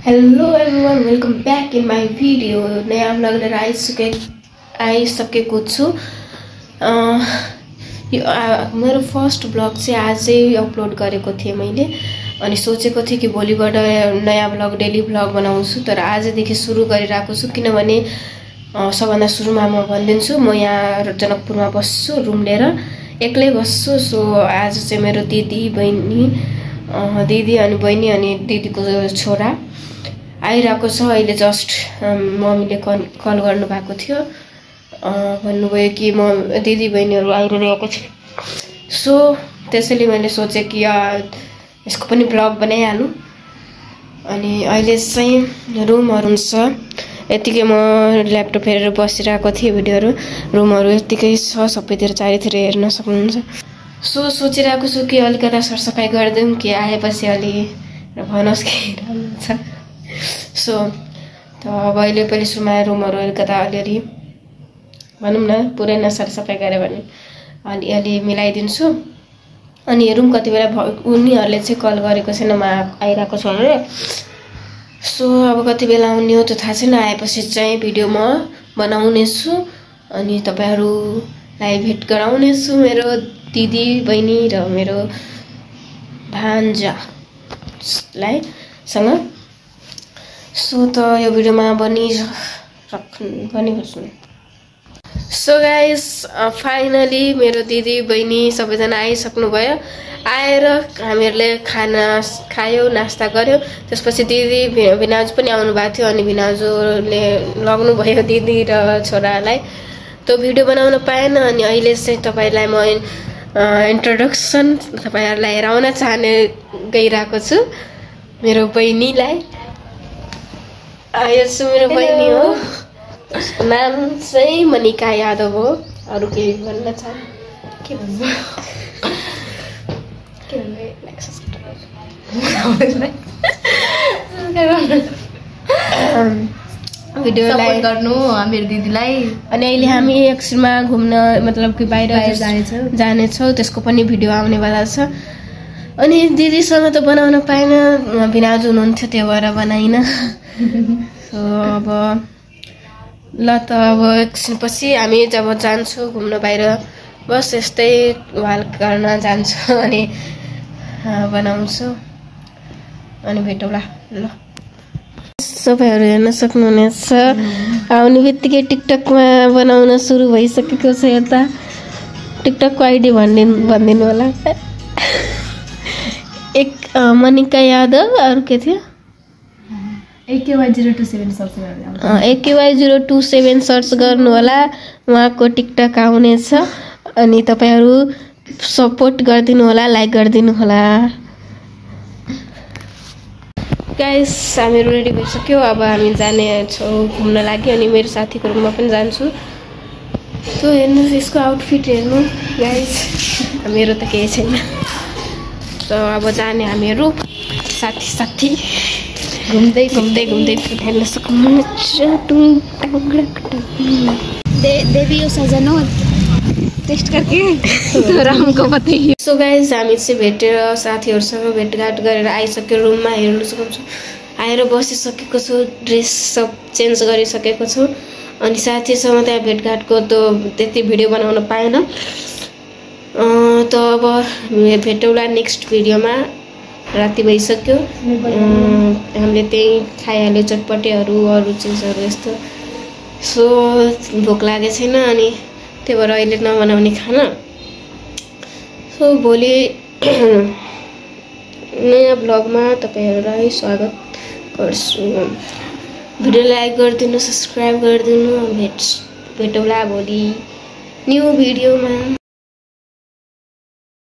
Hello everyone, welcome back in my video. नयाँ vlog लिएर आइसकेको छु। मेरो फर्स्ट vlog चाहिँ आजै अपलोड गरेको थिएँ मैले अनि सोचेको थिएँ कि भोलिबाट नयाँ vlog डेली vlog बनाउँछु, तर आजदेखि सुरु गरिरहेको छु किनभने सबभन्दा सुरुमा म भन्दिन्छु म यहाँ जनकपुरमा बस्छु, रुम लिएर एक्लै बस्छु। सो आज चाहिँ मेरो दिदी अनि बहिनी अनि दिदीको छोरा आइरहेको छ। अहिले जस्ट मम्मीले कल गर्नु भएको थियो, भन्नुभयो कि म दिदी बहिनीहरु आइरहेको छ। सो त्यसैले मैले सोचे कि यसको पनि ब्लग बनाइहालौं। अनि अहिले चाहिँ रुमहरु छ, यतिकै म ल्यापटप हेरेर बसिरहेको थिएँ, भिडियोहरु रुमहरु यतिकै छ, सबैतिर चारैतिर हेर्न सक्नुहुन्छ। सो सोचिरहेको छु कि अलिकता सरसफाई गर्दिम कि आएपछि अलि भनोस् के राम्रो छ। सो त अब अहिले पनि सुरुमा रुमहरु अलिकता अलि भनौं न पुरै नसरसफाई गरे भने अलि मिलाइदिन्छु। अनि रुम कति बेला उनीहरुले चाहिँ कल गरेको छैन, म आइराको छु भनेर। सो अब कति बेला आउने हो त्यो थाहा छैन, आएपछि चाहिँ भिडियो म बनाउने छु अनि तपाईहरुलाई भेट गराउने छु मेरो दिदी बहिनी र मेरो भान्जालाई सँग। सो त यो भिडियोमा बनिबस्नु। सो गाइस फाइनली मेरो दिदी बहिनी सबैजना आइसक्नु भयो। आएर हामीहरुले खाना खायो, नास्ता गर्यो। त्यसपछि दिदी भिनाजु पनि आउनु भएको थियो अनि भिनाजुले लग्नु भयो दिदी र छोरालाई। त्यो भिडियो बनाउन पाएन अनि अहिले चाहिँ तपाईलाई म इन्ट्रोडक्सन तपाईहरुलाई हेराउन चाहने गइराको छु मेरो बहिनीलाई। यो चाहिँ मेरो बहिनी हो, नाम चाहिँ मनिका यादव हो। अरु के भन्न चाहन्छु? के भन्नु? के भन्नु? भिडियो लाइक गर्नु मेरो दिदीलाई। अनि अहिले हामी एकछिनमा घुम्न मतलब कि बाहिर जाने छौ, त्यसको पनि भिडियो आउने वाला छ। अनि दिदीसँग त बनाउन पाएन, भिनाजु हुनुहुन्थ्यो त्यो भएर बनाइन। सो अब ल त अब एकछिनपछि हामी जब जान्छौँ घुम्न बाहिर, बस यस्तै वाल गर्न जान्छौँ अनि बनाउँछु अनि भेटौँला। ल सबैहरु हेर्न सक्नुहुनेछ, आउने बित्तिकै टिकटकमा बनाउन सुरु भइसकेको छ। यता टिकटकको आइडी भनिदिनु होला। एक मनिका यादव, अरु के थियो? AKY027 सर्च गर्नु होला, उहाँको टिकटक आउनेछ। अनि तपाईहरु सपोर्ट गर्दिनु होला, लाइक गर्दिनु होला। गाइस हामीहरु रेडी भइसक्यो, अब हामी जाने छौ घुम्न लागि अनि मेरो साथीको रुममा पनि जान्छु। त्यो हेर्नु, यसको आउटफिट हेर्नु गाइस, मेरो त केही छैन। त अब जाने हामीहरु साथी घुम्दै हेर्न सक्नुहुन्छ। देवी यो सजना टेस्ट करके रामको पति। सो गाइस हामी चाहिँ भेटेर साथीहरुसँग भेटघाट गरेर आइसक्यो, रुममा हेर्न सक्नुहुन्छ। आएर बसिसकेको छु, ड्रेस सब चेन्ज गरिसकेको छु अनि साथीसँग त्यहाँ भेटघाटको त त्यति भिडियो बनाउन पाएन। त अब भेटौँला नेक्स्ट भिडियोमा। राति भइसक्यो, हामीले त्यही खाइहाल्यो चटपटेहरु अरु चिजहरु यस्तो। सो भोक लागेको छैन अनि त्यही भएर अहिले नबनाउने खाना। सो भोलि नयाँ भ्लगमा तपाईहरुलाई स्वागत गर्छु। भिडियो लाइक गरिदिनु, सब्स्क्राइब गरिदिनु। भेटौँला भोलि न्यू भिडियोमा।